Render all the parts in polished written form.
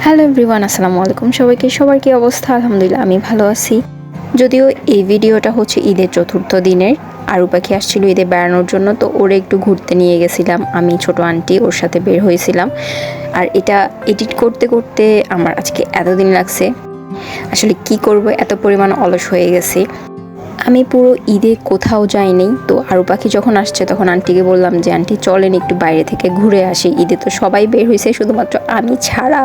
Hello everyone, আসসালামু আলাইকুম। সবার কি অবস্থা? আলহামদুলিল্লাহ আমি ভালো আছি। যদিও এই ভিডিওটা হচ্ছে ঈদের চতুর্থ দিনের। আরু পাখি আসছিল ঈদে বেড়ানোর জন্য, তো ওরে একটু ঘুরতে নিয়ে গেছিলাম। আমি ছোট আন্টি ওর সাথে বের হয়েছিলাম। আর এটা এডিট করতে করতে আমার আজকে এতদিন লাগছে। আসলে কি করব, এত পরিমাণ অলস হয়ে গেছি। আমি পুরো ঈদে কোথাও যাইনি। তো আরু পাখি যখন আসছে তখন আন্টিকে বললাম যে আন্টি চলেন একটু বাইরে থেকে ঘুরে আসি। ঈদে তো সবাই বের হয়েছে, শুধুমাত্র আমি ছাড়া।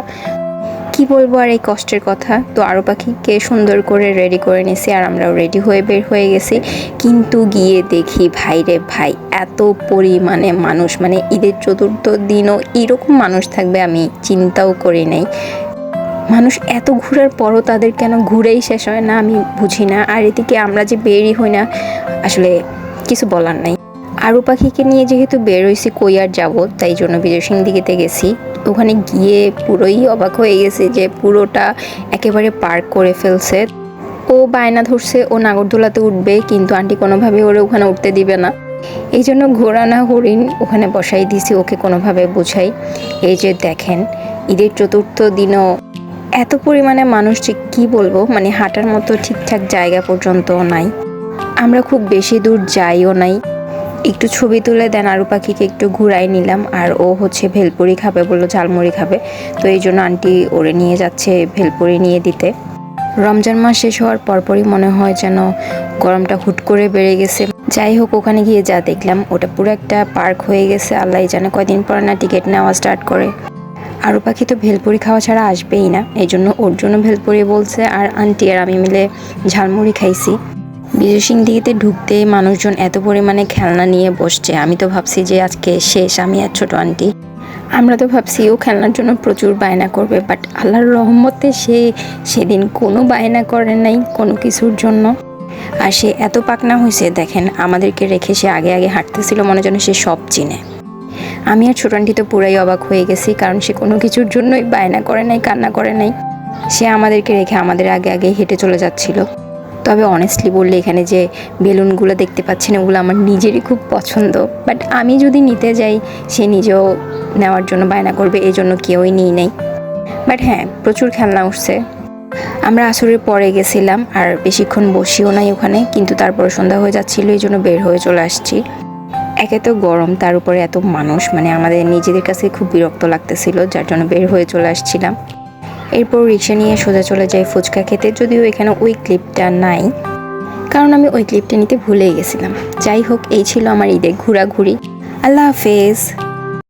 কি বলবো আর এই কষ্টের কথা। তো আরু পাখিকে সুন্দর করে রেডি করে নিয়েছি আর আমরাও রেডি হয়ে বের হয়ে গেছি। কিন্তু গিয়ে দেখি ভাইরে ভাই, এত পরিমাণে মানুষ, মানে ঈদের চতুর্থ দিনও এরকম মানুষ থাকবে আমি চিন্তাও করি নাই। মানুষ এত ঘোরার পরও তাদের কেন ঘুরেই শেষ হয় না আমি বুঝি না। আর এদিকে আমরা যে বেরই হই না, আসলে কিছু বলার নাই। আরু পাখিকে নিয়ে যেহেতু বের হয়েছি, কই আর যাবো, তাই জন্য বিজয় সিংদিঘিতে গেছি। ওখানে গিয়ে পুরোই অবাক হয়ে গেছে যে পুরোটা একেবারে পার্ক করে ফেলছে। ও বায়না ধরছে ও নাগরদোলাতে উঠবে, কিন্তু আন্টি কোনোভাবে ওরে ওখানে উঠতে দিবে না। এই জন্য ঘোড়া না হরিণ ওখানে বসাই দিছি, ওকে কোনোভাবে বোঝাই। এই যে দেখেন, ঈদের চতুর্থ দিনও এত পরিমাণে মানুষ যে কী বলবো, মানে হাঁটার মতো ঠিকঠাক জায়গা পর্যন্তও নাই। আমরা খুব বেশি দূর যাইও নাই। একটু ছবি তুলে দেন আরু পাখিকে একটু ঘুরাই নিলাম। আর ও হচ্ছে ভেলপুরি খাবে, বললো ঝালমুড়ি খাবে। তো এই জন্য আন্টি ওরে নিয়ে যাচ্ছে ভেলপুরি নিয়ে দিতে। রমজান মাস শেষ হওয়ার পরপরই মনে হয় যেন গরমটা হুট করে বেড়ে গেছে। যাই হোক, ওখানে গিয়ে যা দেখলাম, ওটা পুরো একটা পার্ক হয়ে গেছে। আল্লাহ জানে কয়দিন পর না টিকিট নেওয়া স্টার্ট করে। আরু পাখি তো ভেলপুরি খাওয়া ছাড়া আসবেই না, এই জন্য ওর জন্য ভেলপুরি বলছে। আর আন্টি আর আমি মিলে ঝালমুড়ি খাইছি। বিজয় সিংদিঘিতে ঢুকতে মানুষজন এত পরিমাণে খেলনা নিয়ে বসছে, আমি তো ভাবছি যে আজকে শেষ। আমি আর ছোট আন্টি আমরা তো ভাবছি ও খেলনার জন্য প্রচুর বায়না করবে, বাট আল্লাহর রহমতে সেদিন কোনো বায়না করে নাই কোনো কিছুর জন্য। আর সে এত পাকনা হয়েছে, দেখেন আমাদেরকে রেখে সে আগে আগে হাঁটতেছিল, মনে যেন সে সব চিনে। আমি আর ছোট আন্টি তো পুরাই অবাক হয়ে গেছি, কারণ সে কোনো কিছুর জন্যই বায়না করে নাই, কান্না করে নাই। সে আমাদেরকে রেখে আমাদের আগে আগে হেঁটে চলে যাচ্ছিল। তবে অনেস্টলি বললে, এখানে যে বেলুনগুলো দেখতে পাচ্ছেন ওগুলো আমার নিজেরই খুব পছন্দ, বাট আমি যদি নিতে যাই সে নিজেও নেওয়ার জন্য বায়না করবে, এই জন্য কেউই নিই নেই। বাট হ্যাঁ, প্রচুর খেলনা উঠছে। আমরা আসরের পরে গেছিলাম আর বেশিক্ষণ বসিও নাই ওখানে, কিন্তু তারপরে সন্ধ্যা হয়ে যাচ্ছিল, এই জন্য বের হয়ে চলে আসছি। একে তো গরম, তার উপরে এত মানুষ, মানে আমাদের নিজেদের কাছে খুব বিরক্ত লাগতেছিল, যার জন্য বের হয়ে চলে আসছিলাম। এরপর রিক্সা নিয়ে সোজা চলে যাই ফুচকা খেতে, যদিও এখানে ওই ক্লিপটা নাই, কারণ আমি ওই ক্লিপটা নিতে ভুলেই গেছিলাম। যাই হোক, এই ছিল আমার ঈদের ঘোরাঘুরি। আল্লাহ হাফেজ।